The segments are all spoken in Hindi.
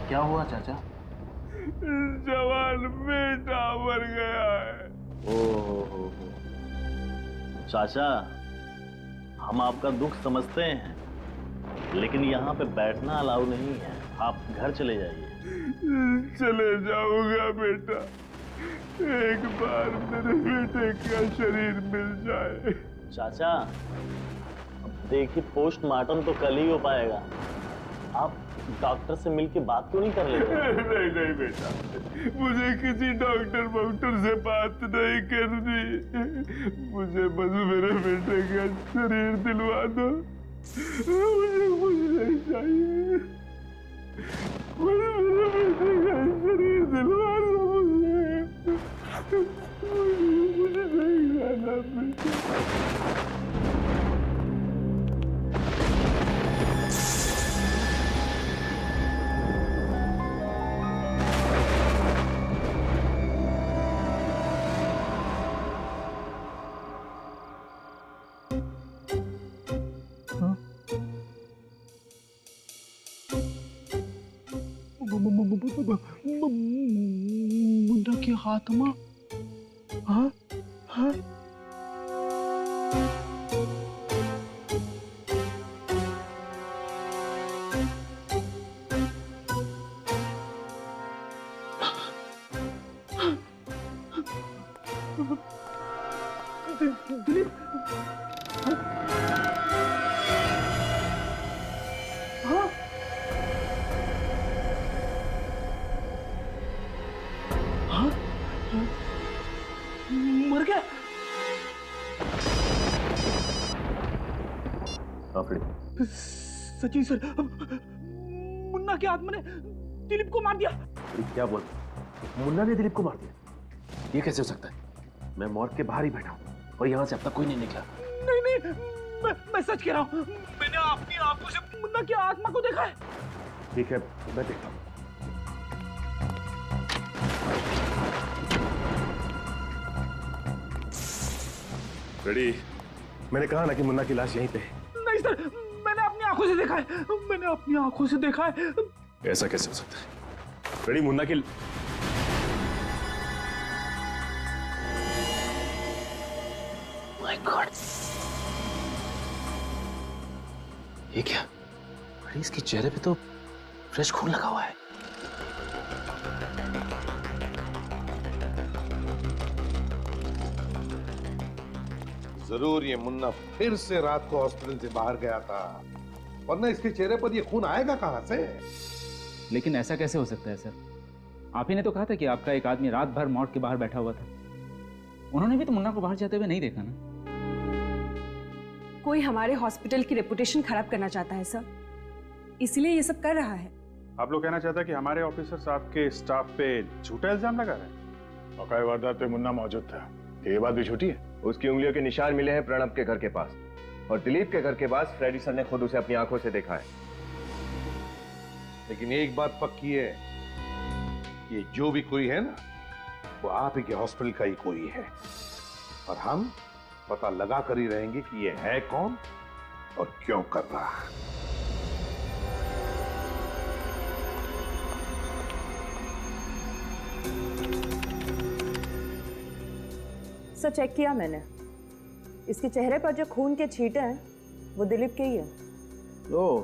क्या हुआ चाचा? जवान बेटा मर गया है। ओहो, चाचा हम आपका दुख समझते हैं, लेकिन यहाँ पे बैठना अलाउ नहीं है। आप घर चले जाइए। चले जाऊंगा बेटा, एक बार मेरे बेटे का शरीर मिल जाए। चाचा अब देखिए, पोस्टमार्टम तो कल ही हो पाएगा। आप डॉक्टर से मिलके बात क्यों नहीं कर लेते? नहीं नहीं बेटा, मुझे किसी डॉक्टर वॉक्टर से बात नहीं करनी। मुझे बस मेरे बेटे का शरीर दिलवा दो, मुझे कुछ नहीं चाहिए। मुझे मेरे बेटे का शरीर दिलवा दो, मुझे नहीं जाना बेटा। मुन्ना की आत्मा? हाँ हाँ दिलीप, हाँ हाँ मर गया। सचिन सर, मुन्ना की आत्मा ने दिलीप को मार दिया। क्या बोल? मुन्ना ने दिलीप को मार दिया? ये कैसे हो सकता है? मैं मॉर्ग के बाहर ही बैठा हूँ और यहाँ से अब तक कोई नहीं निकला। नहीं नहीं, मैं सच कह रहा हूँ। मैंने अपनी आंखों से मुन्ना की आत्मा को देखा है। ठीक है, मैं देखता हूँ। रेडी? मैंने कहा ना कि मुन्ना की लाश यहीं पे है। नहीं सर, मैंने अपनी आंखों से देखा है। मैंने अपनी आंखों से देखा है। ऐसा कैसे हो सकता है? रेडी, मुन्ना की माय गॉड, ये क्या? रेडी, इसके चेहरे पे तो फ्रेश खून लगा हुआ है। जरूर ये मुन्ना फिर से रात को हॉस्पिटल से बाहर गया था, वरना इसके चेहरे पर ये खून आएगा कहां से? लेकिन ऐसा कैसे हो सकता है सर? आप ही ने तो कहा था कि आपका एक आदमी रात भर मॉर्ग के बाहर बैठा हुआ था। उन्होंने भी तो मुन्ना को बाहर जाते हुए नहीं देखा ना। कोई हमारे हॉस्पिटल की रेपुटेशन खराब करना चाहता है सर, इसलिए ये सब कर रहा है। आप लोग कहना चाहते हैं कि हमारे ऑफिसर्स आपके स्टाफ पे झूठा इल्जाम लगा रहे हैं? औकाई वारदात पे मुन्ना मौजूद था, ये बात भी झूठी है? उसकी उंगलियों के निशान मिले हैं प्रणब के घर के पास, और दिलीप के घर के पास फ्रेडी सर ने खुद उसे अपनी आंखों से देखा है। लेकिन एक बात पक्की है, ये जो भी कोई है ना, वो आप ही के हॉस्पिटल का ही कोई है, और हम पता लगा कर ही रहेंगे कि ये है कौन और क्यों कर रहा है। सर चेक किया मैंने, इसके चेहरे पर जो खून के छींटे हैं वो दिलीप के ही है। ओ,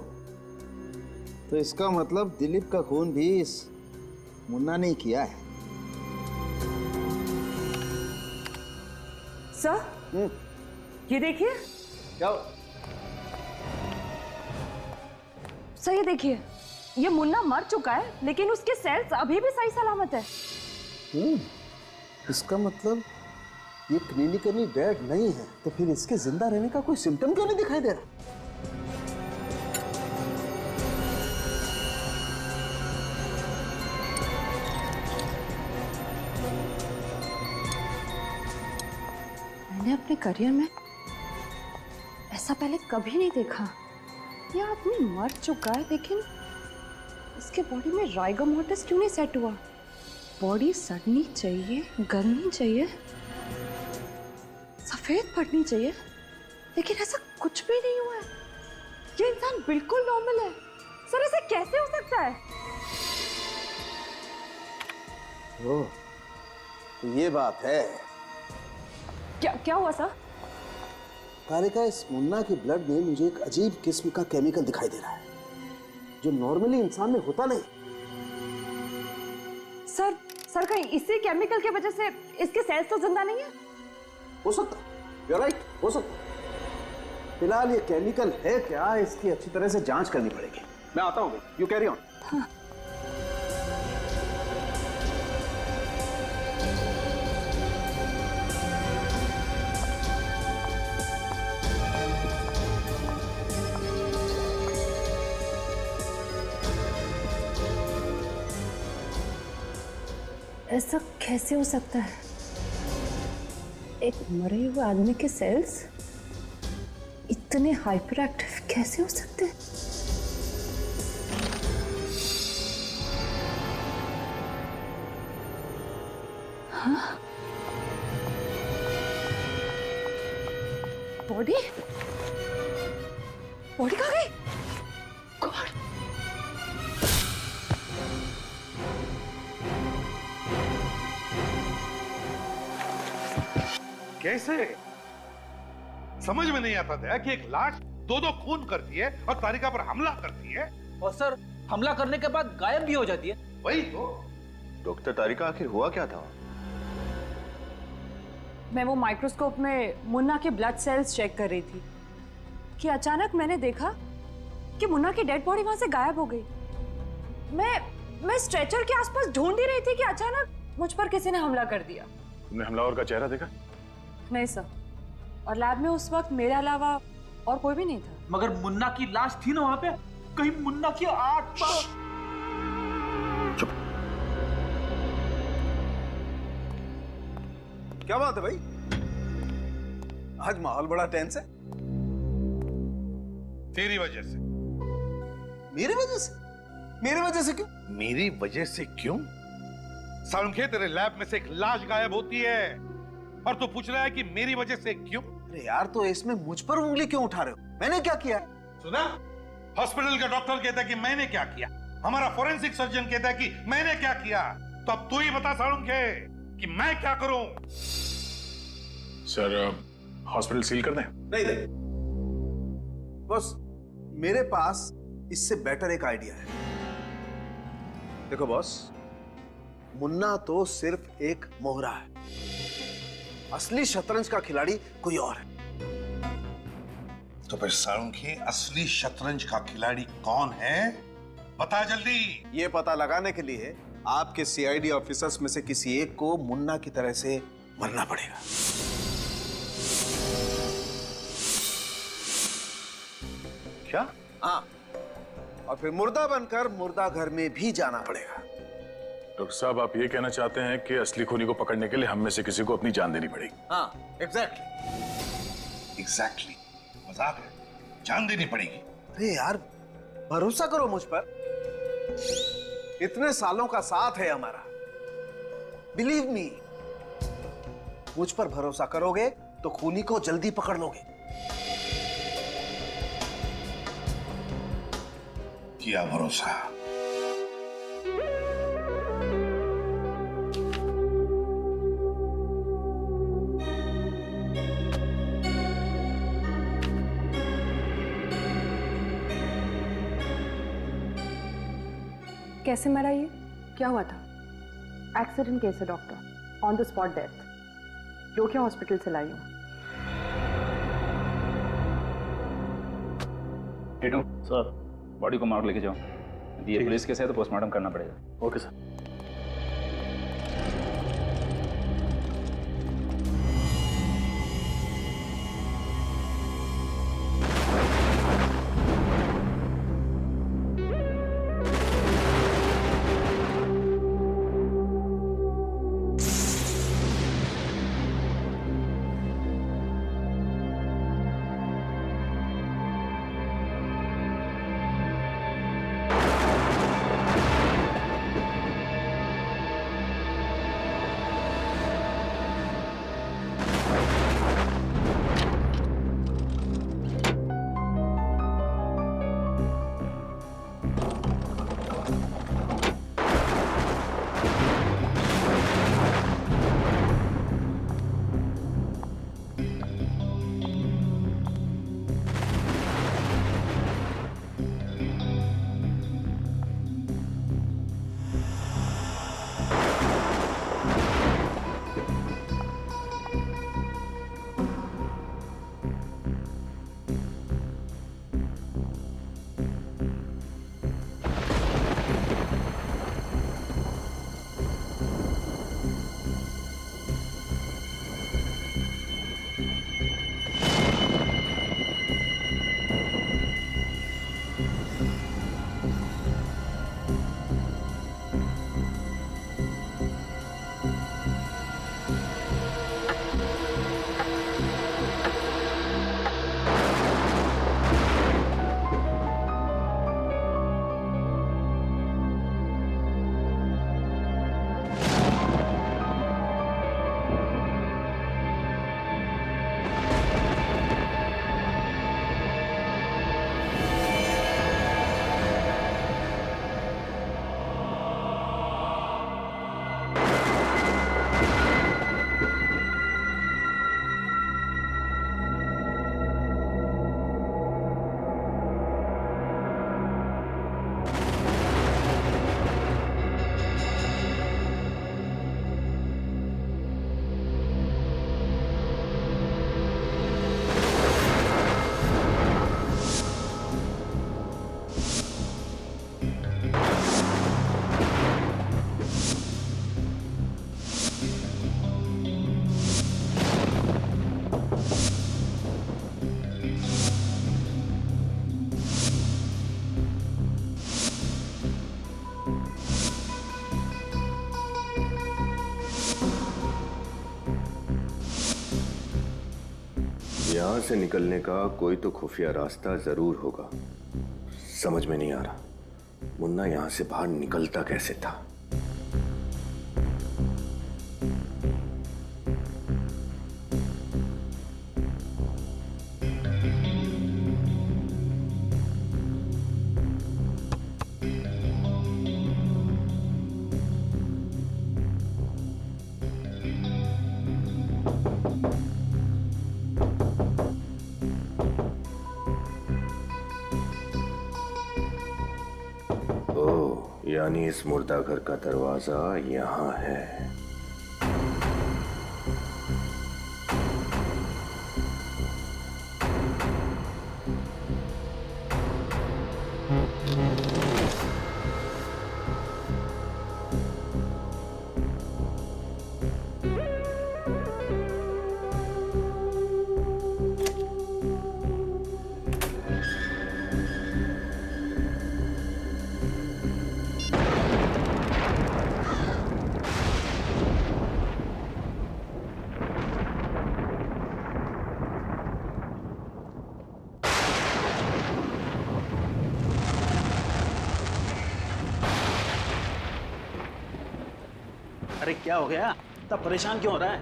तो इसका मतलब दिलीप का खून भी इस मुन्ना ने किया है। सर ये देखिए। क्या? सर ये देखिए, ये मुन्ना मर चुका है, लेकिन उसके सेल्स अभी भी सही सलामत है। इसका मतलब ये क्लिनिकली डेड नहीं है तो फिर इसके जिंदा रहने का कोई सिम्टम क्यों नहीं दिखाई दे रहा? मैंने अपने करियर में ऐसा पहले कभी नहीं देखा। ये आदमी मर चुका है लेकिन इसके बॉडी में राइगर मोर्टिस क्यों नहीं सेट हुआ? बॉडी सड़नी चाहिए, गलनी चाहिए, सफेद पड़नी चाहिए, लेकिन ऐसा कुछ भी नहीं हुआ है। ये इंसान बिल्कुल नॉर्मल है। सर ऐसा कैसे हो सकता है? ओह, तो ये बात है। क्या क्या हुआ सर? कारिका, इस मुन्ना की ब्लड में मुझे एक अजीब किस्म का केमिकल दिखाई दे रहा है जो नॉर्मली इंसान में होता नहीं। सर कहीं इसी केमिकल की वजह से इसके सेल्स तो जिंदा नहीं है? हो सकता है, you're right, हो सकता है। फिलहाल ये केमिकल है क्या, इसकी अच्छी तरह से जांच करनी पड़ेगी। मैं आता हूँ, यू कैरी ऑन। ऐसा कैसे हो सकता है? एक मरे हुए आदमी के सेल्स इतने हाइपर एक्टिव कैसे हो सकते हैं? हाँ? बॉडी कहाँ गई? गॉड! कैसे? समझ में नहीं आता था कि एक लाश दो खून करती है और तारिका पर हमला करती है, और सर हमला करने के बाद गायब भी हो जाती है। वही तो। डॉक्टर तारिका, आखिर हुआ क्या था? मैं वो माइक्रोस्कोप में मुन्ना के ब्लड सेल्स चेक कर रही थी कि अचानक मैंने देखा कि मुन्ना की डेड बॉडी वहां से गायब हो गई। मैं स्ट्रेचर के आसपास ढूंढ ही रही थी कि अचानक मुझ पर किसी ने हमला कर दिया। तुमने हमलावर का चेहरा देखा? नहीं सर, और लैब में उस वक्त मेरे अलावा और कोई भी नहीं था। मगर मुन्ना की लाश थी ना वहां पे, कहीं मुन्ना की आत्मा। क्या बात है भाई, आज माहौल बड़ा टेंस है। तेरी वजह से। मेरी वजह से? मेरी वजह से क्यों? मेरी वजह से क्यों? सालुंखे, तेरे लैब में से एक लाश गायब होती है और तू पूछ रहा है कि मेरी वजह से क्यों? अरे यार, तो इसमें मुझ पर उंगली क्यों उठा रहे हो? मैंने क्या किया? सुना? हॉस्पिटल का डॉक्टर कहता है कि मैंने क्या किया, हमारा फोरेंसिक सर्जन कहता है कि मैंने क्या किया। तो अब तू ही बता सालुंखे कि मैं क्या करूं? सर, हॉस्पिटल सील कर दें? नहीं दे बॉस, मेरे पास इससे बेटर एक आइडिया है। देखो बॉस, मुन्ना तो सिर्फ एक मोहरा है, असली शतरंज का खिलाड़ी कोई और है। तो फिर सालुंखे, असली शतरंज का खिलाड़ी कौन है? बता जल्दी। ये पता लगाने के लिए आपके सीआईडी ऑफिसर्स में से किसी एक को मुन्ना की तरह से मरना पड़ेगा। क्या? हाँ, और फिर मुर्दा बनकर मुर्दा घर में भी जाना पड़ेगा। डॉक्टर साहब, आप ये कहना चाहते हैं कि असली खूनी को पकड़ने के लिए हम में से किसी को अपनी जान देनी पड़ेगी? हाँ, एग्जैक्टली। मजाक है, जान देनी पड़ेगी। अरे यार, भरोसा करो मुझ पर, इतने सालों का साथ है हमारा। बिलीव मी, मुझ पर भरोसा करोगे तो खूनी को जल्दी पकड़ लोगे। किया भरोसा। कैसे मरा ये? क्या हुआ था? एक्सीडेंट केस है doctor, on the spot death. जोखिया हॉस्पिटल से लाई हूँ। टीटू सर। बॉडी को मार्ग लेके जाओ। ये पुलिस केस है तो पोस्टमार्टम करना पड़ेगा। Okay sir. यहाँ से निकलने का कोई तो खुफिया रास्ता जरूर होगा। समझ में नहीं आ रहा मुन्ना यहाँ से बाहर निकलता कैसे था। यानी इस मुर्दा घर का दरवाजा यहाँ है। अरे क्या हो गया? इतना परेशान क्यों हो रहा है?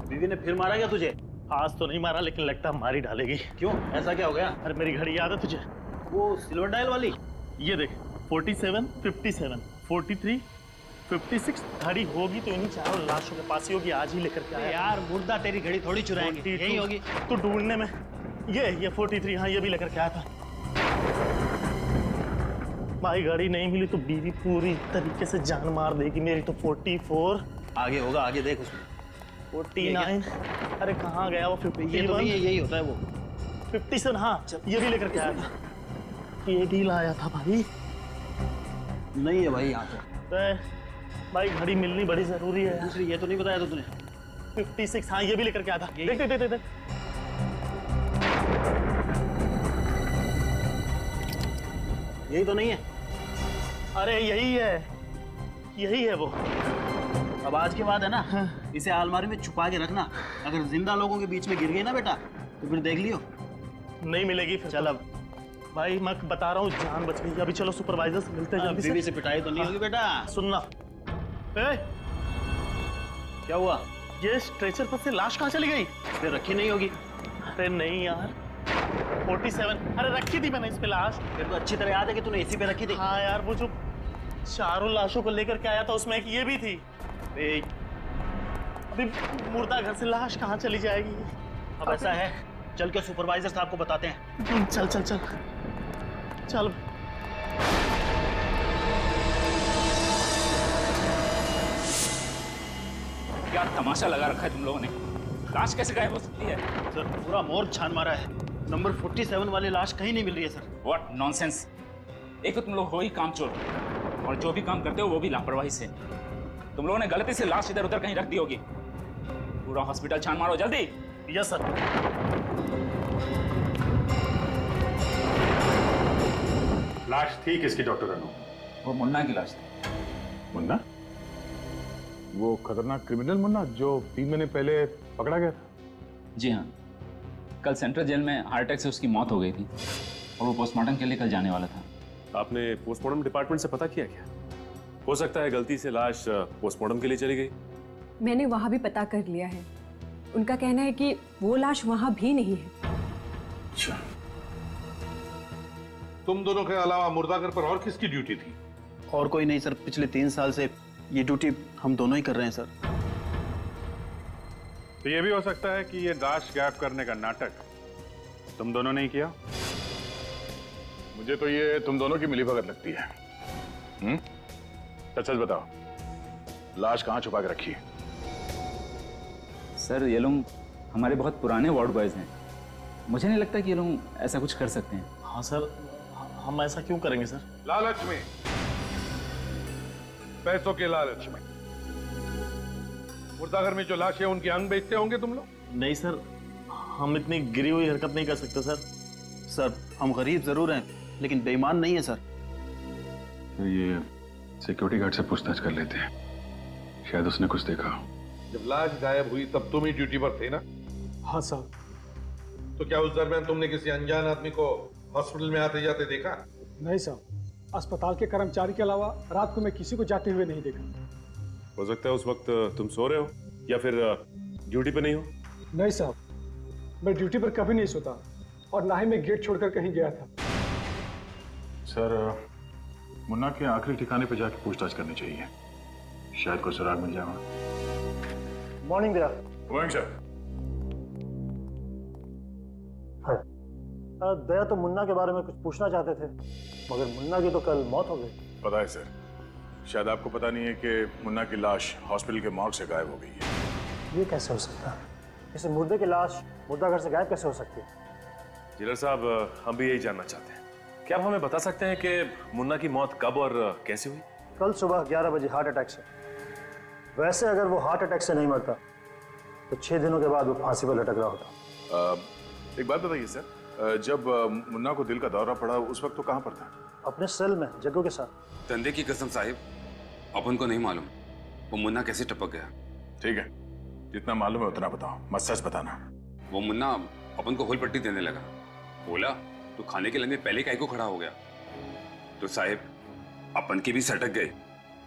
बीवी ने फिर मारा क्या तुझे? आज तो नहीं मारा, लेकिन लगता है मार ही डालेगी। क्यों? ऐसा क्या हो गया? अरे मेरी घड़ी याद है तुझे? वो सिल्वर डायल वाली? ये देख 47, 57, 43, 56 घड़ी होगी तो इन्हीं चारों लाशों के पास ही होगी। आज ही लेकर के आया। यार मुर्दा तेरी घड़ी थोड़ी चुराएंगे, यही होगी। तो ढूंढने में ये 43, हाँ ये भी लेकर के आया था। भाई घड़ी नहीं मिली तो बीवी पूरी तरीके से जान मार देगी मेरी। तो 44 आगे होगा, आगे देख उसमें। 49, अरे कहाँ गया वो? 51, ये तो नहीं है, यही होता है वो। 57, हाँ ये भी लेकर के आया था। ये भी लाया था भाई। नहीं है भाई यहाँ तो भाई घड़ी मिलनी बड़ी जरूरी है। दूसरी ये तो नहीं बताया था तूने? 56, हाँ ये भी लेकर के आया था। देख देख देख देख। यही तो नहीं है? अरे यही है वो। अब आज के बाद है ना, इसे अलमारी में छुपा के रखना। अगर जिंदा लोगों के बीच में गिर गई ना बेटा तो फिर देख लियो। नहीं मिलेगी फिर। चल अब भाई मैं बता रहा हूँ, जान बच गई। अभी चलो सुपरवाइजर से मिलते हैं। बीवी से पिटाई तो नहीं होगी बेटा? सुनना, क्या हुआ? ये स्ट्रेचर पर से लाश कहाँ चली गई? फिर रखी नहीं होगी। अरे नहीं यार, 47, अरे रखी थी मैंने इस पे लाश। फिर तो अच्छी तरह याद है कि तूने इसी पे रखी थी। हाँ यार, वो जो चारों लाशों को लेकर के आया था उसमें एक ये भी थी। अभी मुर्दा घर से लाश कहाँ चली जाएगी? अब ऐसा है, चल के सुपरवाइजर साहब को बताते हैं। चल चल चल चल। क्या तमाशा लगा रखा है तुम लोगों ने? लाश कैसे गायब हो सकती है? सर पूरा मोर्ग छान मारा है। नंबर 47 वाली लाश कहीं नहीं मिल रही है सर। What nonsense! एक तो तुम लोग हो ही कामचोर, और जो भी काम करते हो वो भी लापरवाही से। तुम लोगों ने गलती से लाश इधर उधर कहीं रख दी होगी। पूरा हॉस्पिटल छान मारो जल्दी। Yes sir. लाश थी किसकी डॉक्टर अनु? वो मुन्ना की लाश थी। मुन्ना? वो खतरनाक क्रिमिनल मुन्ना जो 3 महीने पहले पकड़ा गया था? जी हाँ, कल सेंट्रल जेल में हार्ट अटैक से उसकी मौत हो गई थी और वो पोस्टमार्टम के लिए कल जाने वाला था। आपने पोस्टमार्टम डिपार्टमेंट से पता किया क्या? हो सकता है गलती से लाश पोस्टमार्टम के लिए चली गई। मैंने वहां भी पता कर लिया है। उनका कहना है कि वो लाश वहां भी नहीं है। अच्छा। तुम दोनों के अलावा मुर्दाघर पर और किसकी ड्यूटी थी? और कोई नहीं सर, पिछले 3 साल से ये ड्यूटी हम दोनों ही कर रहे हैं सर। तो ये भी हो सकता है कि ये लाश गायब करने का नाटक तुम दोनों ने ही किया। मुझे तो ये तुम दोनों की मिलीभगत लगती है। सच बताओ, लाश कहाँ छुपा के रखी है? सर ये लोग हमारे बहुत पुराने वार्ड बॉयज हैं। मुझे नहीं लगता कि ये लोग ऐसा कुछ कर सकते हैं। हाँ सर, हम ऐसा क्यों करेंगे सर? लालच में, पैसों के लालच में मुर्दाघर में जो लाश है उनके अंग बेचते होंगे तुम लोग? नहीं सर, हम इतनी गिरी हुई हरकत नहीं कर सकते सर। सर हम गरीब जरूर हैं लेकिन बेईमान नहीं है सर। तो ये सिक्योरिटी गार्ड से पूछताछ कर लेते हैं, शायद उसने कुछ देखा। जब लाश गायब हुई तब तुम ही ड्यूटी पर थे ना? हाँ सर। तो क्या उस दरमियान तुमने किसी अनजान आदमी को हॉस्पिटल में आते जाते देखा? नहीं साहब, अस्पताल के कर्मचारी के अलावा रात को मैं किसी को जाते हुए नहीं देखा। हो सकता है उस वक्त तुम सो रहे हो या फिर ड्यूटी पे नहीं हो। नहीं साहब, मैं ड्यूटी पर कभी नहीं सोता और ना ही मैं गेट छोड़कर कहीं गया था। सर, मुन्ना के आखिरी ठिकाने पे जाके पूछताछ करनी चाहिए, शायद कोई सुराग मिल जाएगा। Morning Daya. Morning sir. Daya तो मुन्ना के बारे में कुछ पूछना चाहते थे, मगर मुन्ना की तो कल मौत हो गई। पता है सर, शायद आपको पता नहीं है कि मुन्ना की लाश हॉस्पिटल के मॉर्ग से गायब हो गई है। ये कैसे हो सकता है? इसे मुर्दे की लाश मुर्दाघर से गायब कैसे हो सकती है? जिलर साहब, हम भी यही जानना चाहते हैं। क्या आप हमें बता सकते हैं कि मुन्ना की मौत कब और कैसे हुई? कल सुबह 11 बजे हार्ट अटैक से। वैसे अगर वो हार्ट अटैक से नहीं मरता तो 6 दिनों के बाद वो फांसी पर लटक रहा होता। एक बात बताइए सर, जब मुन्ना को दिल का दौरा पड़ा उस वक्त तो कहाँ पर था? अपने सेल में जग्गू के साथ। धंधे की कसम साहिब, अपन को नहीं मालूम वो मुन्ना कैसे टपक गया। ठीक है, जितना मालूम है उतना बताओ, मत सच बताना। वो मुन्ना अपन को होल पट्टी देने लगा। बोला तो खाने के लंगे पहले काहे को खड़ा हो गया। तो साहिब, अपन की भी सटक गए।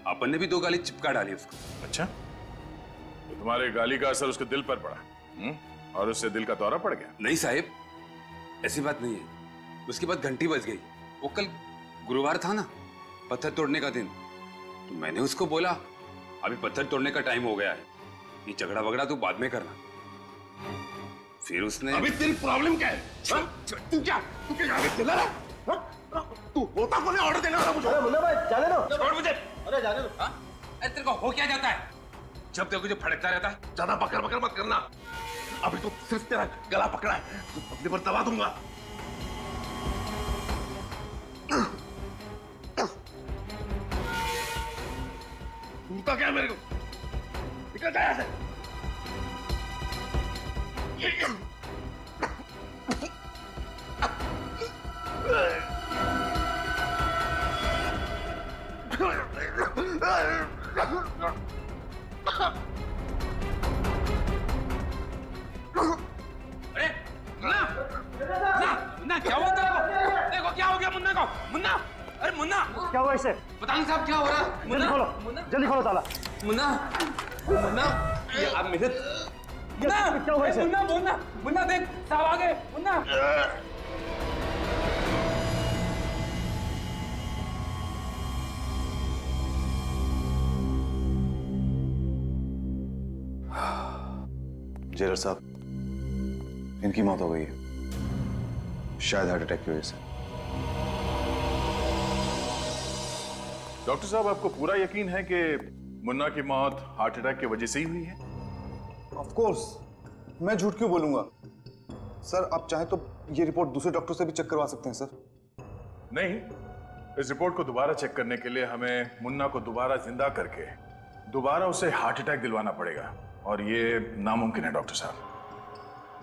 अपन ने भी 2 गाली चिपका डाली उसको। अच्छा, तो तुम्हारे गाली का असर उसके दिल पर पड़ा और उससे दिल का दौरा पड़ गया? नहीं साहिब, ऐसी बात नहीं है। उसके बाद घंटी बज गई। वो कल गुरुवार था ना, पत्थर तोड़ने का दिन। तो मैंने उसको बोला अभी पत्थर तोड़ने का टाइम हो गया है, ये झगड़ा वगड़ा तू बाद में करना। फिर उसने अभी तेरी प्रॉब्लम क्या है? तू क्या चिल्ला रहा? तू होता कौन है ऑर्डर देने वाला मुझे? अरे मुन्ना भाई, जाने दो। छोड़ मुझे। अरे जाने दो। अरे तेरे को हो क्या जाता है? जब देखो जो फड़कता रहता है। ज्यादा बकर बकर मत करना। अभी तो सिर्फ तेरा गला पकड़ा है, तो अपने पर दबा दूंगा। तो क्या मेरे को? निकल जा यहाँ से। अरे मुन्ना, मुन्ना क्या हुआ तेरे को? देखो क्या हो गया मुन्ना को। मुन्ना, अरे मुन्ना क्या हुआ इसे? बताएं साहब क्या हो रहा है? जल्दी खोलो, जल्दी खोलो ताला। मुन्ना, मुन्ना, अब मेरे मुन्ना, क्या हुआ इसे? मुन्ना, मुन्ना, मुन्ना देख साहब आ गए। मुन्ना, जेलर साहब, इनकी मौत हो गई है, शायद हार्ट अटैक की वजह से। डॉक्टर साहब, आपको पूरा यकीन है कि मुन्ना की मौत हार्ट अटैक की वजह से ही हुई है? ऑफ कोर्स, मैं झूठ क्यों बोलूंगा सर। आप चाहें तो ये रिपोर्ट दूसरे डॉक्टर से भी चेक करवा सकते हैं सर। नहीं, इस रिपोर्ट को दोबारा चेक करने के लिए हमें मुन्ना को दोबारा जिंदा करके दोबारा उसे हार्ट अटैक दिलवाना पड़ेगा, और ये नामुमकिन है डॉक्टर साहब।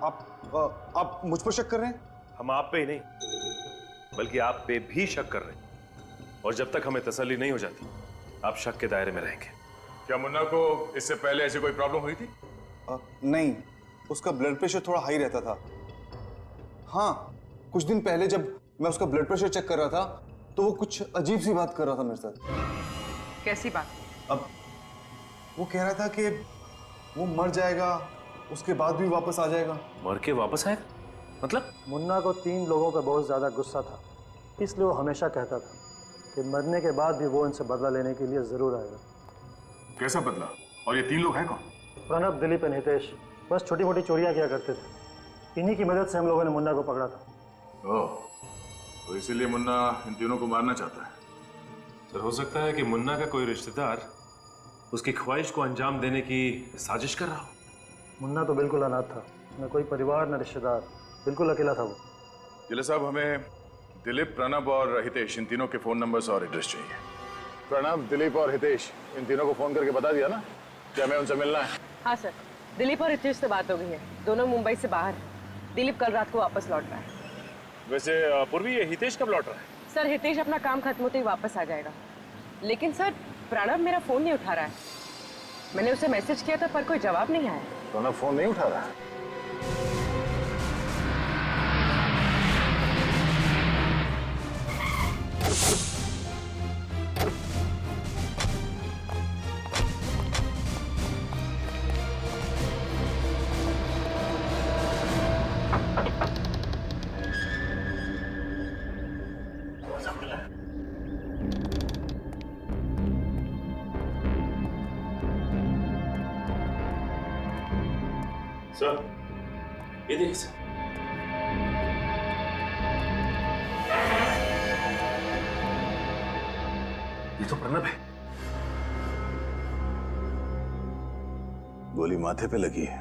आप मुझ पर शक कर रहे हैं? हम आप पे ही नहीं बल्कि आप पे भी शक कर रहे हैं, और जब तक हमें तसल्ली नहीं हो जाती आप शक के दायरे में रहेंगे। क्या मुन्ना को इससे पहले ऐसी कोई प्रॉब्लम हुई थी? नहीं, उसका ब्लड प्रेशर थोड़ा हाई रहता था। हाँ, कुछ दिन पहले जब मैं उसका ब्लड प्रेशर चेक कर रहा था तो वो कुछ अजीब सी बात कर रहा था मेरे साथ। कैसी बात? अब वो कह रहा था कि वो मर जाएगा, उसके बाद भी वापस आ जाएगा। मर के वापस आएगा? मतलब? मुन्ना को 3 लोगों पर बहुत ज्यादा गुस्सा था, इसलिए वो हमेशा कहता था कि मरने के बाद भी वो इनसे बदला लेने के लिए जरूर आएगा। कैसा बदला? और ये 3 लोग हैं कौन? प्रणब, दिलीप और हितेश बस छोटी मोटी चोरियां किया करते थे। इन्हीं की मदद से हम लोगों ने मुन्ना को पकड़ा था। ओह, तो इसीलिए मुन्ना इन तीनों को मारना चाहता है। सर, हो सकता है कि मुन्ना का कोई रिश्तेदार उसकी ख्वाहिश को अंजाम देने की साजिश कर रहा हो। मुन्ना तो बिल्कुल अनाथ था, न कोई परिवार न रिश्तेदार, बिल्कुल अकेला था वो। जिले साहब, हमें दिलीप, प्रणब और हितेश, इन तीनों के फोन नंबर्स और एड्रेस चाहिए। प्रणब, दिलीप और हितेश, इन तीनों को फोन करके बता दिया ना कि हमें उनसे मिलना है? हाँ सर, दिलीप और हितेश से बात हो गई है, दोनों मुंबई से बाहर हैं। दिलीप कल रात को वापस लौट रहा है। वैसे पूर्वी, ये हितेश कब लौट रहा है? सर, हितेश अपना काम खत्म होते ही वापस आ जाएगा। लेकिन सर, प्रणब मेरा फोन नहीं उठा रहा है। मैंने उसे मैसेज किया था पर कोई जवाब नहीं आया। प्रणब फोन नहीं उठा रहा है? सर, ये देखिए सर। ये तो प्रणव है। गोली माथे पे लगी है,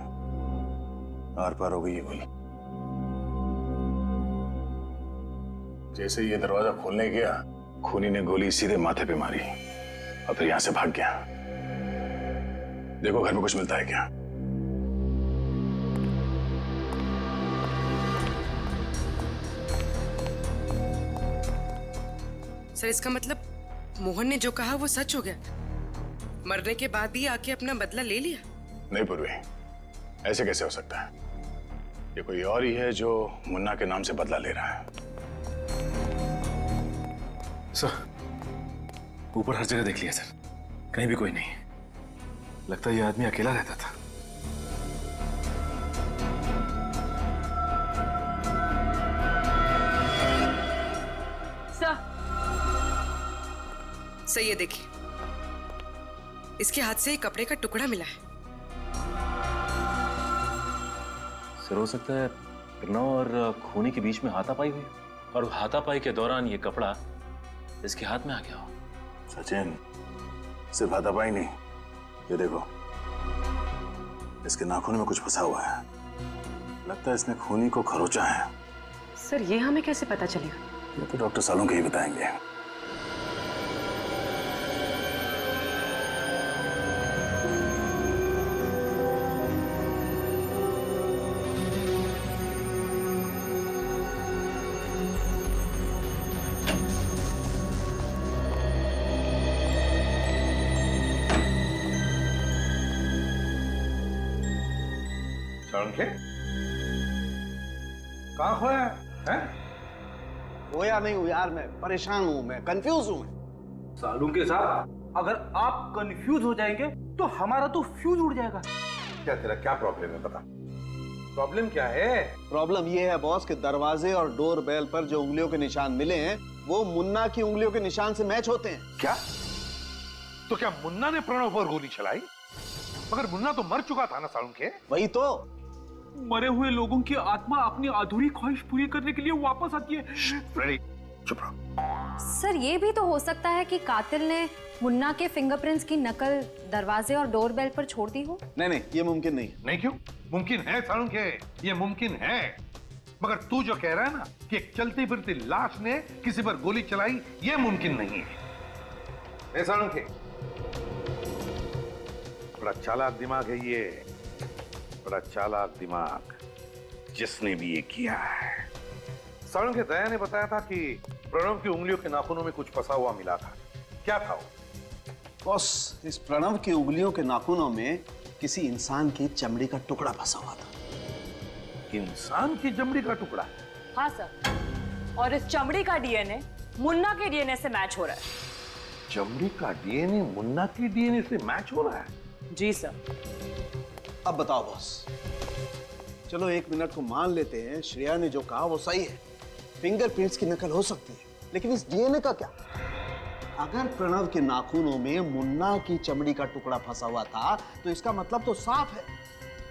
आर पार हो गई है गोली। जैसे ही ये दरवाजा खोलने गया, खूनी ने गोली सीधे माथे पे मारी और फिर यहां से भाग गया। देखो घर में कुछ मिलता है क्या? सर, इसका मतलब मोहन ने जो कहा वो सच हो गया? मरने के बाद भी आके अपना बदला ले लिया? नहीं पूर्वी, ऐसे कैसे हो सकता है? ये कोई और ही है जो मुन्ना के नाम से बदला ले रहा है। सर, ऊपर हर जगह देख लिया सर, कहीं भी कोई नहीं। लगता है ये आदमी अकेला रहता था। सर, ये देखिए, इसके हाथ से एक कपड़े का टुकड़ा मिला है। सर, हो सकता है प्रणव और खूनी के बीच में हाथापाई हुई और हाथापाई के दौरान ये कपड़ा इसके हाथ में आ गया हो। सचिन, सिर्फ हाथापाई नहीं, ये देखो, इसके नाखून में कुछ फंसा हुआ है। लगता है इसने खूनी को खरोचा है। सर, ये हमें कैसे पता चलेगा? ये तो डॉक्टर सालुंखे ही बताएंगे। सालुंखे, कहाँ खोया है? खोया नहीं हूँ यार, मैं परेशान हूँ, मैं कंफ्यूज हूँ। सालुंखे साहब, अगर आप कंफ्यूज हो जाएंगे तो हमारा तो फ्यूज उड़ जाएगा। क्या तेरा क्या प्रॉब्लम है, बता। प्रॉब्लम क्या है? प्रॉब्लम ये है बॉस कि दरवाजे और डोर बेल पर जो उंगलियों के निशान मिले हैं वो मुन्ना की उंगलियों के निशान से मैच होते हैं। क्या? तो क्या मुन्ना ने प्रणव पर गोली चलाई? मगर मुन्ना तो मर चुका था ना सालुंखे। वही तो। मरे हुए लोगों की आत्मा अपनी अधूरी ख्वाहिश पूरी करने के लिए वापस आती है। फ्रेडी, चुप रहो। सर, ये भी तो हो सकता है कि कातिल ने मुन्ना के फिंगरप्रिंट्स की नकल दरवाजे और डोरबेल पर छोड़ दी हो। नहीं, ये मुमकिन नहीं। नहीं क्यों? मुमकिन है सालुंखे, ये मुमकिन है। मगर तू जो कह रहा है ना कि एक चलती फिरती लाश ने किसी पर गोली चलाई, ये मुमकिन नहीं है। सालुंखे, बड़ा चालाक दिमाग है ये, बड़ा चालाक दिमाग, जिसने भी ये किया है। सालुंखे, दया ने बताया था कि प्रणव की उंगलियों के नाखूनों में कुछ फंसा हुआ मिला था। क्या था वो? बॉस, इस प्रणव की उंगलियों के नाखूनों में किसी इंसान की चमड़ी का टुकड़ा फंसा हुआ था। इंसान की चमड़ी का टुकड़ा? हाँ सर, और इस चमड़ी का डीएनए मुन्ना के डीएनए से मैच हो रहा है। चमड़ी का डीएनए मुन्ना की डीएनए से मैच हो रहा है? जी सर। अब बताओ बॉस, चलो एक मिनट को मान लेते हैं श्रेया ने जो कहा वो सही है, फिंगरप्रिंट्स की नकल हो सकती है, लेकिन इस डीएनए का क्या? अगर प्रणव के नाखूनों में मुन्ना की चमड़ी का टुकड़ा फंसा हुआ था तो इसका मतलब तो साफ है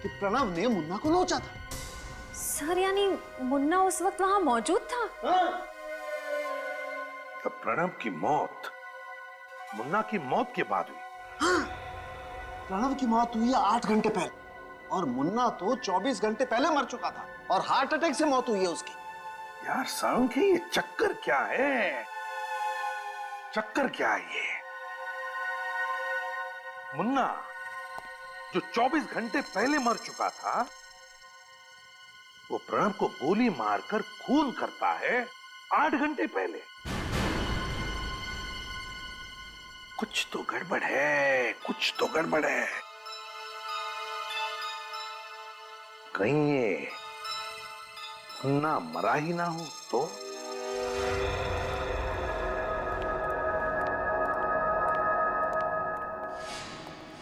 कि प्रणव ने मुन्ना को नोचा था। सर, यानी मुन्ना उस वक्त वहां मौजूद था? तो प्रणव की मौत मुन्ना की मौत के बाद हुई? हाँ, प्रणव की मौत हुई 8 घंटे पहले और मुन्ना तो 24 घंटे पहले मर चुका था और हार्ट अटैक से मौत हुई है उसकी। यार सालुंखे, ये चक्कर क्या है? चक्कर क्या है ये? मुन्ना जो 24 घंटे पहले मर चुका था, वो प्रणव को गोली मारकर खून करता है 8 घंटे पहले। कुछ तो गड़बड़ है, कुछ तो गड़बड़ है। कहीं ये मुन्ना मरा ही ना हो तो?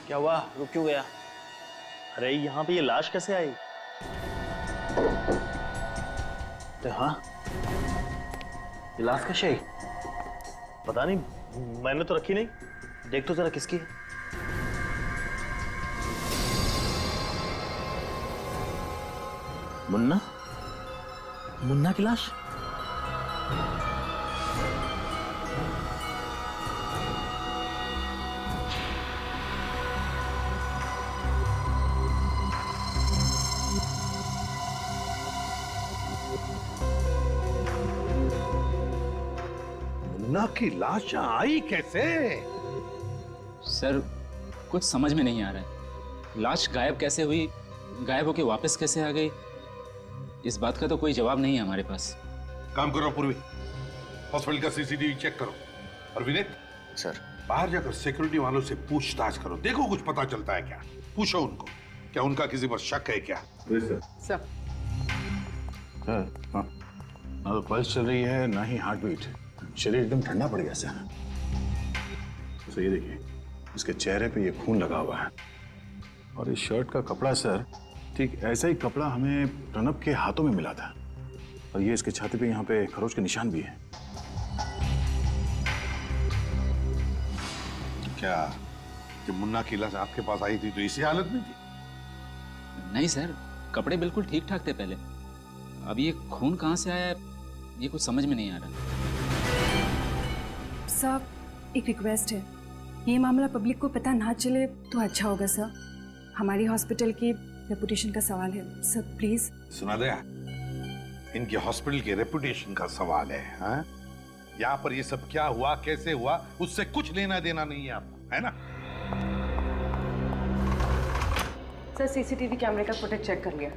क्या हुआ, रुक क्यों गया? अरे यहाँ पे ये लाश कैसे आई? अरे हाँ, ये लाश कैसे आई? पता नहीं, मैंने तो रखी नहीं। देख तो जरा किसकी है। मुन्ना? मुन्ना की लाश? मुन्ना की लाश यहाँ आई कैसे? सर कुछ समझ में नहीं आ रहा है। लाश गायब कैसे हुई, गायब होके वापस कैसे आ गई, इस बात का तो कोई जवाब नहीं है हमारे पास। काम करो पूर्वी, हॉस्पिटल का सीसीटीवी चेक करो। और विनीत सर, बाहर जाकर सिक्योरिटी वालों से पूछताछ करो, देखो कुछ पता चलता है क्या। पूछो उनको, क्या उनका किसी पर शक है क्या? सर हाँ, ना तो पल्स चल रही है ना ही हार्ट बीट, शरीर एकदम ठंडा पड़ गया सर। तो ये देखिए, इसके चेहरे पे ये खून लगा हुआ है और इस शर्ट का कपड़ा सर, ठीक ऐसा ही कपड़ा हमें प्रणब के हाथों में मिला था और ये इसके छाती पे यहाँ पे खरोच के निशान भी है। क्या जब मुन्ना की लाश आपके पास आई थी तो इसी हालत में थी? नहीं सर, कपड़े बिल्कुल ठीक ठाक थे पहले। अब ये खून कहाँ से आया है, ये कुछ समझ में नहीं आ रहा। सर, एक रिक्वेस्ट है, ये मामला पब्लिक को पता ना चले तो अच्छा होगा सर। हमारी हॉस्पिटल की रेपुटेशन का सवाल है सर, प्लीज। सुना दया, इनके हॉस्पिटल के रेपुटेशन का सवाल है। हाँ? यहाँ पर ये सब क्या हुआ, कैसे हुआ, उससे कुछ लेना देना नहीं है आपको, है ना? सर सीसीटीवी कैमरे का फुटेज चेक कर लिया।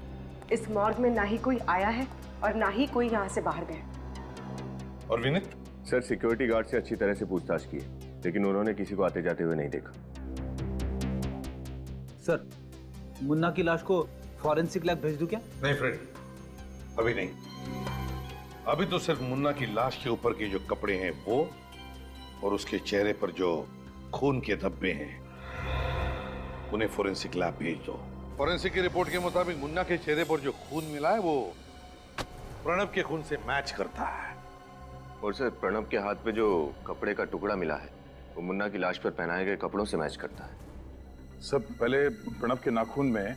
इस मॉर्ग में ना ही कोई आया है और ना ही कोई यहाँ से बाहर गया। और विनीत? सर, सिक्योरिटी गार्ड से अच्छी तरह से पूछताछ की, लेकिन उन्होंने किसी को आते जाते हुए नहीं देखा। सर, मुन्ना की लाश को फॉरेंसिक लैब भेज दूं क्या? नहीं फ्रेंड, अभी नहीं। अभी तो सिर्फ मुन्ना की लाश के ऊपर के जो कपड़े हैं वो, और उसके चेहरे पर जो खून के धब्बे हैं, उन्हें फॉरेंसिक लैब भेज दो। फॉरेंसिक की रिपोर्ट के मुताबिक मुन्ना के चेहरे पर जो खून मिला है वो प्रणब के खून से मैच करता है। और सर, प्रणब के हाथ पे जो कपड़े का टुकड़ा मिला है वो मुन्ना की लाश पर पहनाए गए कपड़ों से मैच करता है। सब पहले प्रणब के नाखून में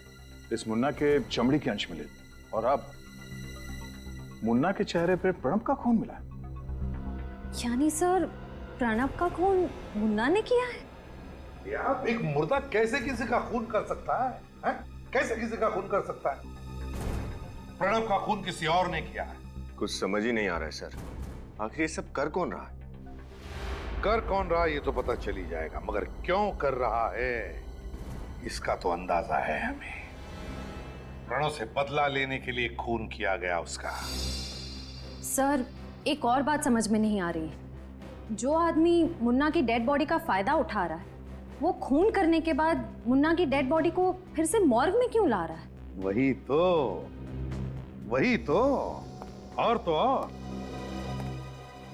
इस मुन्ना के चमड़ी के अंश मिले और अब मुन्ना के चेहरे पे प्रणब का खून मिला। यानी सर, प्रणब का खून मुन्ना ने किया है? यार, एक मुर्दा कैसे किसी का खून कर सकता है? हैं? कैसे किसी का खून कर सकता है? प्रणब का खून किसी और ने किया है। कुछ समझ ही नहीं आ रहा है सर, आखिर ये सब कर कौन रहा है? कर कौन रहा है ये तो पता चल ही जाएगा, मगर क्यों कर रहा है इसका तो अंदाजा है हमें। प्रणव से बदला लेने के लिए खून किया गया उसका। सर, एक और बात समझ में नहीं आ रही है। जो आदमी मुन्ना की डेड बॉडी का फायदा उठा रहा है, वो खून करने के बाद मुन्ना की डेड बॉडी को फिर से मॉर्ग में क्यों ला रहा है? वही तो और तो और,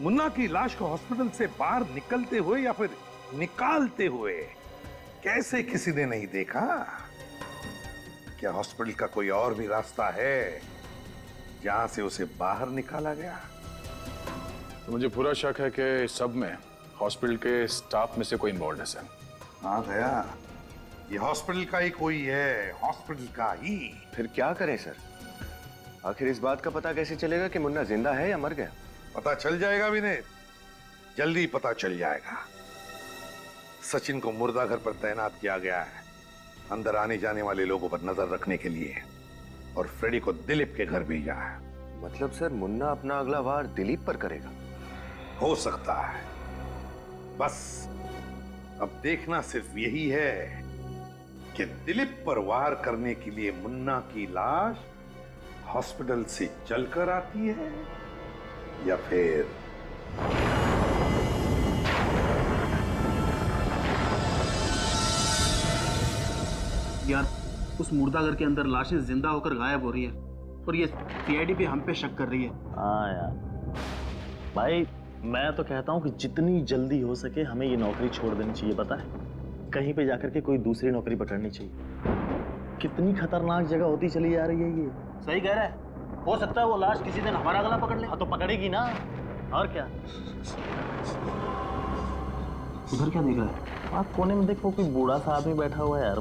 मुन्ना की लाश को हॉस्पिटल से बाहर निकलते हुए या फिर निकालते हुए कैसे किसी ने नहीं देखा? क्या हॉस्पिटल का कोई और भी रास्ता है जहां से उसे बाहर निकाला गया? तो मुझे पूरा शक है कि सब में हॉस्पिटल के स्टाफ में से कोई इन्वॉल्व है सर। हाँ गया, ये हॉस्पिटल का ही कोई है, हॉस्पिटल का ही। फिर क्या करें सर? आखिर इस बात का पता कैसे चलेगा कि मुन्ना जिंदा है या मर गया? पता चल जाएगा विनीत, जल्दी पता चल जाएगा। सचिन को मुर्दा घर पर तैनात किया गया है, अंदर आने जाने वाले लोगों पर नजर रखने के लिए, और फ्रेडी को दिलीप के घर भेजा है। मतलब सर, मुन्ना अपना अगला वार दिलीप पर करेगा? हो सकता है, बस अब देखना सिर्फ यही है कि दिलीप पर वार करने के लिए मुन्ना की लाश हॉस्पिटल से चलकर आती है या फिर यार, उस मुर्दाघर के अंदर लाशें जिंदा होकर गायब हो रही है और ये सीआईडी भी हम पे शक कर रही है। हाँ यार भाई, मैं तो कहता हूँ कि जितनी जल्दी हो सके हमें ये नौकरी छोड़ देनी चाहिए। पता है, कहीं पे जाकर के कोई दूसरी नौकरी पकड़नी चाहिए। कितनी खतरनाक जगह होती चली जा रही है ये। सही कह रहा है, हो सकता है वो लाश किसी दिन हमारा गला पकड़ ले। हाँ तो पकड़ेगी ना, और क्या। उधर क्या देख रहा है? आप कोने में देखो, कोई बूढ़ा सा आदमी बैठा हुआ है यार।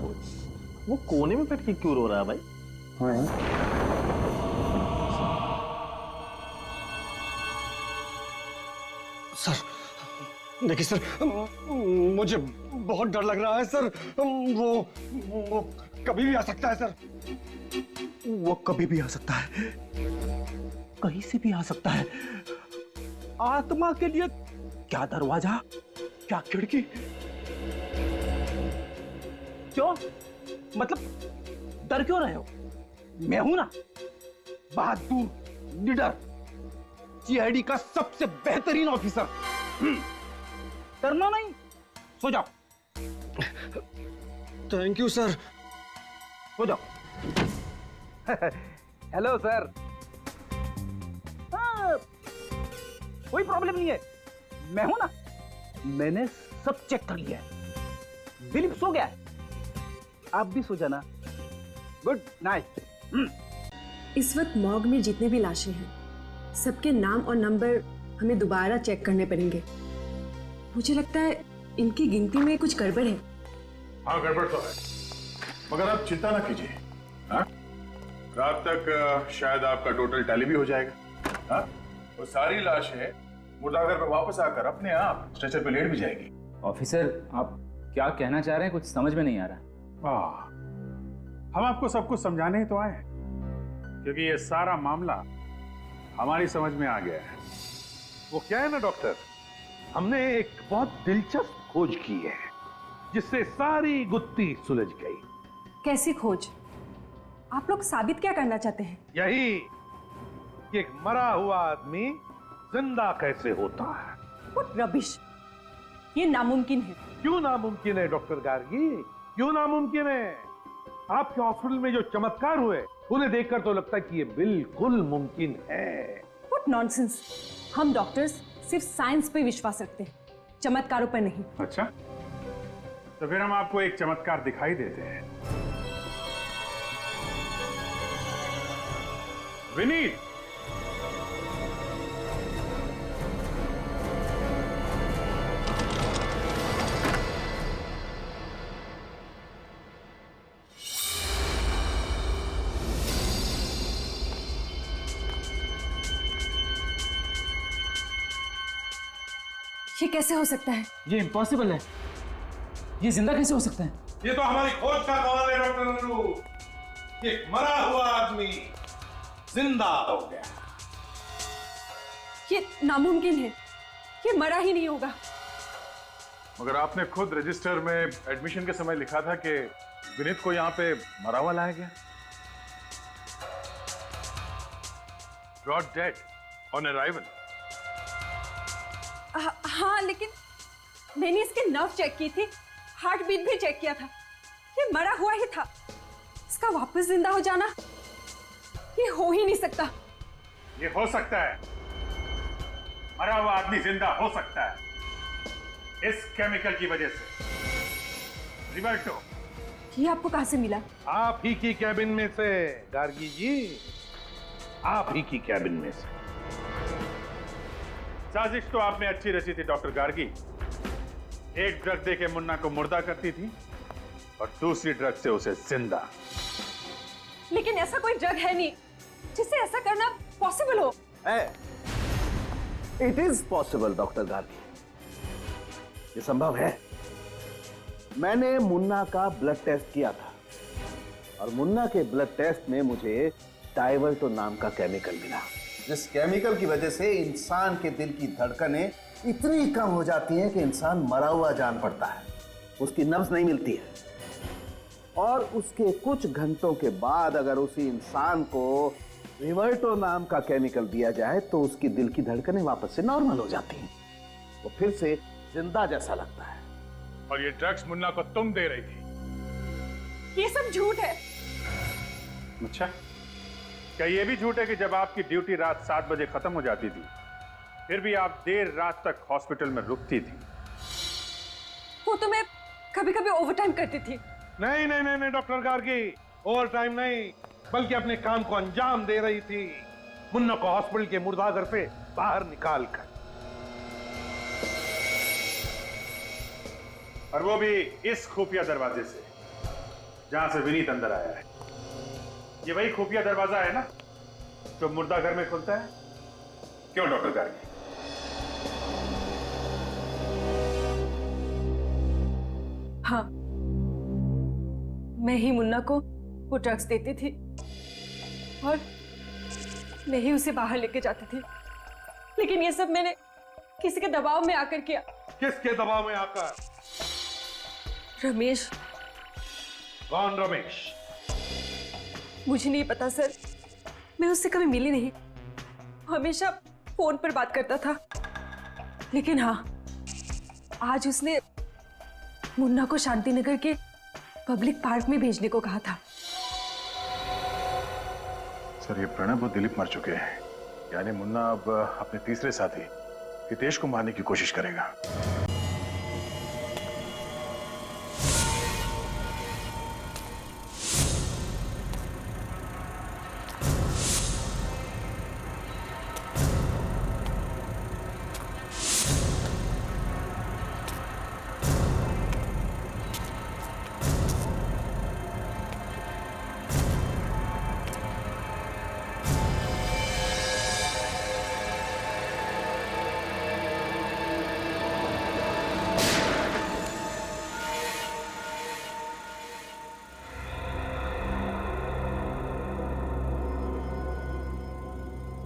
वो कोने में बैठ के क्यों रो रहा है भाई? हाँ सर देखिए सर, मुझे बहुत डर लग रहा है सर। वो कभी भी आ सकता है सर। वो कभी भी आ सकता है, कहीं से भी आ सकता है। आत्मा के लिए क्या दरवाजा, क्या खिड़की? क्यों? मतलब डर क्यों रहे हो? मैं हूं ना, बहादुर, निडर, सीआईडी का सबसे बेहतरीन ऑफिसर। डरना नहीं, सो जाओ। Thank you sir. सो जाओ। Hello sir. कोई प्रॉब्लम नहीं है, मैं हूं ना, मैंने सब चेक कर लिया है। दिलीप सो गया है, आप भी सो जाना। Good night. इस वक्त मॉर्ग में जितने भी लाशें हैं, सबके नाम और नंबर हमें दोबारा चेक करने पड़ेंगे। मुझे लगता है इनकी गिनती में कुछ गड़बड़ है। हाँ गड़बड़ तो है, मगर आप चिंता ना कीजिए। हाँ, रात तक शायद आपका टोटल टैली भी हो जाएगा। हाँ, वो सारी लाशें मुर्दाघर पर वापस आकर अपने आप स्ट्रेचर पे लेट भी जाएगी। ऑफिसर, आप क्या कहना चाह रहे हैं? कुछ समझ में नहीं आ रहा। हम आपको सब कुछ समझाने ही तो आए हैं, क्योंकि ये सारा मामला हमारी समझ में आ गया है। वो क्या है ना डॉक्टर, हमने एक बहुत दिलचस्प खोज की है जिससे सारी गुत्थी सुलझ गई। कैसी खोज? आप लोग साबित क्या करना चाहते हैं? यही कि एक मरा हुआ आदमी जिंदा कैसे होता है। What rubbish! ये नामुमकिन है। क्यों नामुमकिन है डॉक्टर गार्गी? क्यों नामुमकिन है? आपके हॉस्पिटल में जो चमत्कार हुए उन्हें देखकर तो लगता है कि ये बिल्कुल मुमकिन है। What nonsense! हम डॉक्टर्स सिर्फ साइंस पे विश्वास रखते हैं, चमत्कारों पर नहीं। अच्छा, तो फिर हम आपको एक चमत्कार दिखाई देते हैं। विनीत, ये कैसे हो सकता है? ये इम्पॉसिबल है। ये जिंदा कैसे हो सकता है? ये तो हमारी खोज का कमाल है डॉक्टर नन्नू। एक मरा हुआ आदमी जिंदा हो गया। ये नामुमकिन है, ये मरा ही नहीं होगा। मगर आपने खुद रजिस्टर में एडमिशन के समय लिखा था कि विनीत को यहाँ पे मरा हुआ लाया गया। Brought dead on arrival. हाँ, लेकिन मैंने इसके नर्व चेक की थी, हार्ट बीट भी चेक किया था। ये मरा हुआ ही था। इसका वापस जिंदा हो जाना, ये हो ही नहीं सकता। ये हो सकता है, मरा हुआ आदमी जिंदा हो सकता है इस केमिकल की वजह से। रिवर्टो, ये आपको कहां से मिला? आप ही की कैबिन में से गार्गी जी, आप ही की कैबिन में से। साजिश तो आपने अच्छी रची थी डॉक्टर गार्गी। एक ड्रग देके मुन्ना को मुर्दा करती थी और दूसरी ड्रग से उसे जिंदा। लेकिन ऐसा कोई ड्रग है नहीं जिससे ऐसा करना पॉसिबल हो। It is possible doctor Gargi, ये संभव है। मैंने मुन्ना का ब्लड टेस्ट किया था और मुन्ना के ब्लड टेस्ट में मुझे डाइवर्टो नाम का केमिकल मिला, जिस केमिकल की वजह से इंसान के दिल की धड़कनें इतनी कम हो जाती हैं कि इंसान मरा हुआ जान पड़ता है, उसकी नब्ज नहीं मिलती है। और उसके कुछ घंटों के बाद अगर उसी इंसान को रिवर्टो नाम का केमिकल दिया जाए तो उसकी दिल की धड़कनें वापस से नॉर्मल हो जाती हैं, वो फिर से जिंदा जैसा लगता है। और ये ड्रग्स मुन्ना को तुम दे रही थी? ये सब झूठ है। अच्छा, क्या ये भी झूठ है कि जब आपकी ड्यूटी रात 7 बजे खत्म हो जाती थी फिर भी आप देर रात तक हॉस्पिटल में रुकती थी? वो तो मैं कभी कभी ओवरटाइम करती थी। नहीं नहीं नहीं नहीं डॉक्टर गार्गी, ओवर टाइम नहीं, बल्कि अपने काम को अंजाम दे रही थी, मुन्ना को हॉस्पिटल के मुर्दाघर से बाहर निकाल कर। और वो भी इस खुफिया दरवाजे से जहां से विनीत अंदर आया है। ये वही खुफिया दरवाजा है ना जो मुर्दाघर में खुलता है? क्यों डॉक्टर गार्गी? हाँ, मैं ही मुन्ना को वो ड्रग्स देती थी और मैं ही उसे बाहर लेके जाती थी। लेकिन ये सब मैंने किसी के दबाव में आकर किया। किसके दबाव में आकर? रमेश। कौन रमेश? मुझे नहीं पता सर, मैं उससे कभी मिली नहीं। हमेशा फोन पर बात करता था। लेकिन हाँ, आज उसने मुन्ना को शांतिनगर के पब्लिक पार्क में भेजने को कहा था। सर, ये प्रणब और दिलीप मर चुके हैं, यानी मुन्ना अब अपने तीसरे साथी हितेश को मारने की कोशिश करेगा।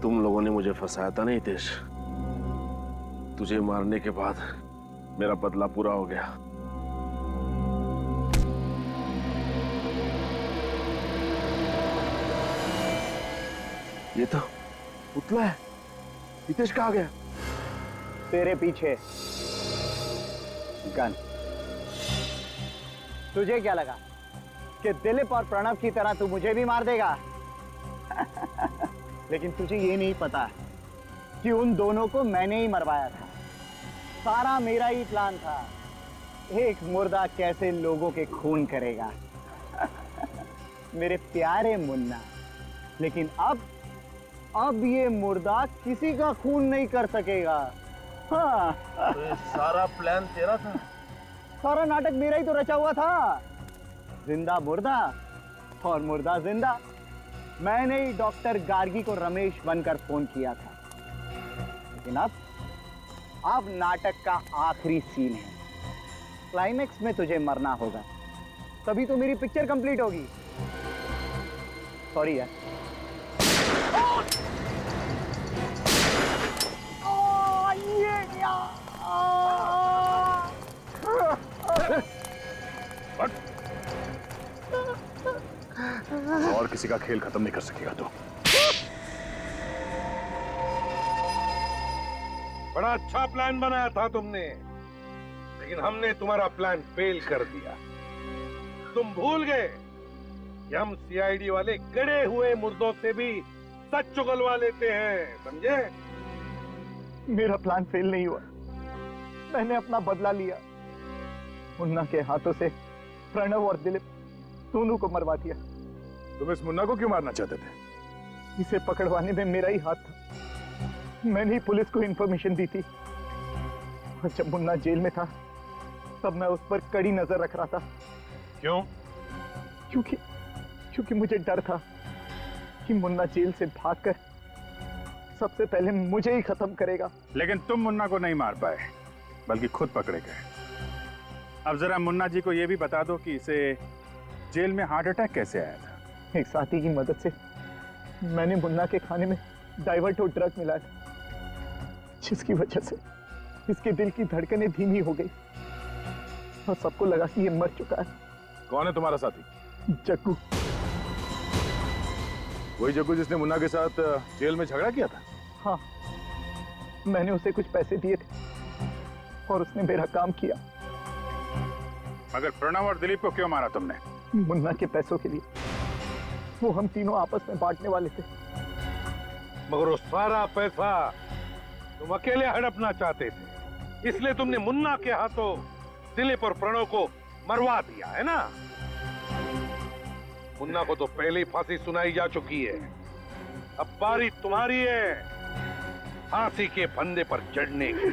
तुम लोगों ने मुझे फंसाया था ना हितेश। तुझे मारने के बाद मेरा बदला पूरा हो गया। ये तो पुतला है। हितेश कहाँ गया? तेरे पीछे। गन। तुझे क्या लगा कि दिलीप और प्रणव की तरह तू मुझे भी मार देगा? लेकिन तुझे ये नहीं पता कि उन दोनों को मैंने ही मरवाया था। सारा मेरा ही प्लान था। एक मुर्दा कैसे लोगों के खून करेगा। मेरे प्यारे मुन्ना, लेकिन अब ये मुर्दा किसी का खून नहीं कर सकेगा। हाँ। तो ये सारा प्लान तेरा था? सारा नाटक मेरा ही तो रचा हुआ था। जिंदा मुर्दा और मुर्दा जिंदा। मैंने ही डॉक्टर गार्गी को रमेश बनकर फोन किया था। लेकिन अब नाटक का आखिरी सीन है। क्लाइमेक्स में तुझे मरना होगा, तभी तो मेरी पिक्चर कंप्लीट होगी। सॉरी यार। ये क्या? और किसी का खेल खत्म नहीं कर सकेगा तो। बड़ा अच्छा प्लान बनाया था तुमने, लेकिन हमने तुम्हारा प्लान फेल कर दिया। तुम भूल गए कि हम सीआईडी वाले गड़े हुए मुर्दों से भी सच चुगलवा लेते हैं, समझे? मेरा प्लान फेल नहीं हुआ। मैंने अपना बदला लिया। मुन्ना के हाथों से प्रणव और दिलीप दोनों को मरवा दिया। तुम इस मुन्ना को क्यों मारना चाहते थे? इसे पकड़वाने में मेरा ही हाथ था। मैंने ही पुलिस को इंफॉर्मेशन दी थी। और जब मुन्ना जेल में था तब मैं उस पर कड़ी नजर रख रहा था। क्यों? क्योंकि मुझे डर था कि मुन्ना जेल से भागकर सबसे पहले मुझे ही खत्म करेगा। लेकिन तुम मुन्ना को नहीं मार पाए, बल्कि खुद पकड़े गए। अब जरा मुन्ना जी को यह भी बता दो कि इसे जेल में हार्ट अटैक कैसे आया था? एक साथी की मदद से मैंने मुन्ना के खाने में डाइवर्टो ड्रग मिलाया था, जिसकी वजह से इसके दिल की धड़कनें धीमी हो गई और सबको लगा कि ये मर चुका है। कौन है तुम्हारा साथी? जग्गू। वही जग्गू जिसने मुन्ना के साथ जेल में झगड़ा किया था? हाँ, मैंने उसे कुछ पैसे दिए थे और उसने मेरा काम किया। मगर प्रणव और दिलीप को क्यों मारा तुमने? मुन्ना के पैसों के लिए। वो हम तीनों आपस में बांटने वाले थे। मगर वो सारा पैसा तुम अकेले हड़पना चाहते थे, इसलिए तुमने मुन्ना के हाथों दिलीप और प्रणव को मरवा दिया, है ना? मुन्ना को तो पहले ही फांसी सुनाई जा चुकी है। अब बारी तुम्हारी है फांसी के फंदे पर चढ़ने की।